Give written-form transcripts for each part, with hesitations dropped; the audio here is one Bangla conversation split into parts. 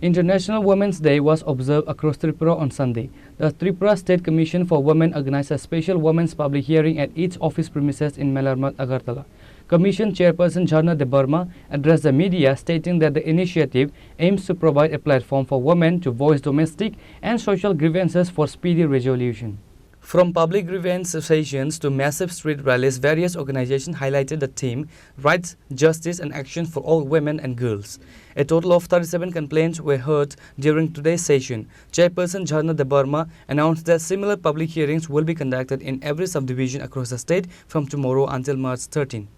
International Women's Day was observed across Tripura on Sunday. The Tripura State Commission for Women organized a special women's public hearing at its office premises in Melarmat, Agartala. Commission Chairperson Jharna Debarma addressed the media, stating that the initiative aims to provide a platform for women to voice domestic and social grievances for speedy resolution. From public grievance sessions to massive street rallies, various organizations highlighted the theme Rights, Justice and Action for All Women and Girls. A total of 37 complaints were heard during today's session. Chairperson Jharna Debarma announced that similar public hearings will be conducted in every subdivision across the state from tomorrow until March 13.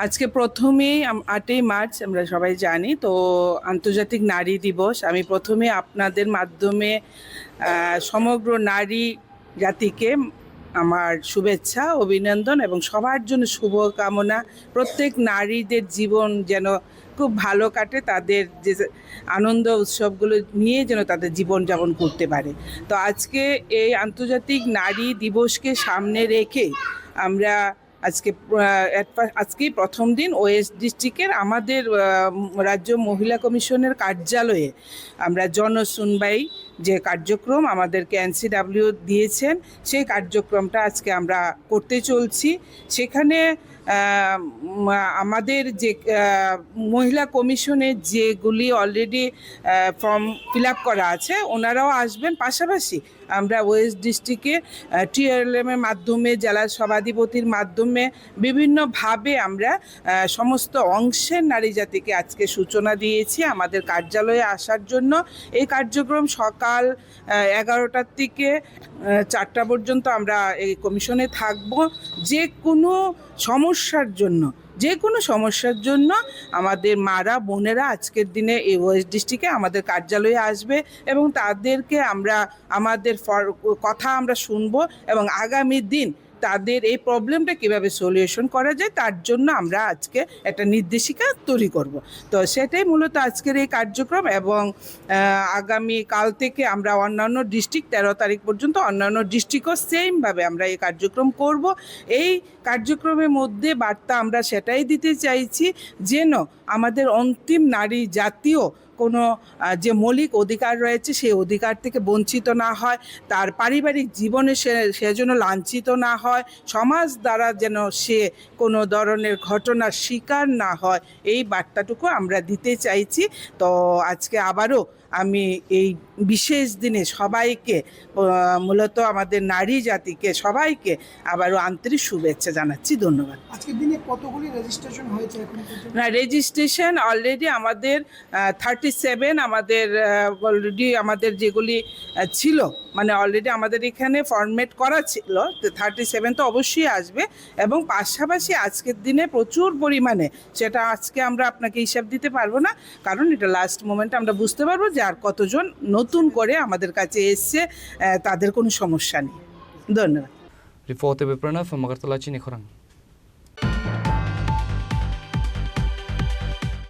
আজকে প্রথমেই 8 মার্চ আমরা সবাই জানি তো আন্তর্জাতিক নারী দিবস। আমি প্রথমে আপনাদের মাধ্যমে সমগ্র নারী জাতিকে আমার শুভেচ্ছা, অভিনন্দন এবং সবার জন্য শুভকামনা। প্রত্যেক নারীদের জীবন যেন খুব ভালো কাটে, তাদের যে আনন্দ উৎসবগুলো নিয়ে যেন তাদের জীবনযাপন করতে পারে। তো আজকে এই আন্তর্জাতিক নারী দিবসকে সামনে রেখে আমরা আজকেই প্রথম দিন ওয়েস্ট ডিস্ট্রিক্টের আমাদের রাজ্য মহিলা কমিশনের কার্যালয়ে আমরা জনশুনবাই যে কার্যক্রম আমাদেরকে এনসিডাব্লিউ দিয়েছেন সেই কার্যক্রমটা আজকে আমরা করতে চলছি। সেখানে আমাদের যে মহিলা কমিশনে যেগুলি অলরেডি ফর্ম ফিল আপ করা আছে ওনারাও আসবেন। পাশাপাশি আমরা ওয়েস্ট ডিস্ট্রিক্টে টিআরএলএমের মাধ্যমে জেলা সভাধিপতির মাধ্যমে বিভিন্নভাবে আমরা সমস্ত অংশের নারী জাতিকে আজকে সূচনা দিয়েছি আমাদের কার্যালয়ে আসার জন্য। এই কার্যক্রম সকাল 11টার থেকে 4টা পর্যন্ত আমরা এই কমিশনে থাকব। যে কোনো সমস্যার জন্য আমাদের মারা বোনেরা আজকের দিনে এই ওয়েস্ট ডিস্ট্রিক্টে আমাদের কার্যালয়ে আসবে এবং তাদেরকে আমরা আমাদের কথা আমরা শুনবো এবং আগামী দিন তাদের এই প্রবলেমটা কীভাবে সলিউশন করা যায় তার জন্য আমরা আজকে একটা নির্দেশিকা তৈরি করব। তো সেটাই মূলত আজকের এই কার্যক্রম এবং আগামী কাল থেকে আমরা অন্যান্য ডিস্ট্রিক্ট 13 তারিখ পর্যন্ত অন্যান্য ডিস্ট্রিক্টও সেমভাবে আমরা এই কার্যক্রম করব। এই কার্যক্রমের মধ্যে বার্তা আমরা সেটাই দিতে চাইছি যেন আমাদের অন্তিম নারী জাতীয় কোনো যে মৌলিক অধিকার রয়েছে সেই অধিকার থেকে বঞ্চিত না হয়, তার পারিবারিক জীবনে সে যেন লাঞ্ছিত না হয়, সমাজ দ্বারা যেন সে কোনো ধরনের ঘটনার শিকার না হয়, এই বার্তাটুকু আমরা দিতে চাইছি। তো আজকে আবারও আমি এই বিশেষ দিনে সবাইকে মূলত আমাদের নারী জাতিকে সবাইকে আবারও আন্তরিক শুভেচ্ছা জানাচ্ছি। ধন্যবাদ। আজকের দিনে কতগুলি রেজিস্ট্রেশন হয়েছে এখন পর্যন্ত? না, রেজিস্ট্রেশন অলরেডি আমাদের 37 আমাদের অলরেডি আমাদের যেগুলি ছিল মানে অলরেডি আমাদের এখানে ফরম্যাট করা ছিল। 37 তো অবশ্যই আসবে এবং পাশাপাশি আজকের দিনে প্রচুর পরিমাণে, সেটা আজকে আমরা আপনাকে হিসাব দিতে পারবো না কারণ এটা লাস্ট মোমেন্টে আমরা বুঝতে পারবো যে আর কতজন নতুন করে আমাদের কাছে এসছে, তাদের কোনো সমস্যা নেই। ধন্যবাদ। Reporter Pranav from Agartala, Chini Khorang.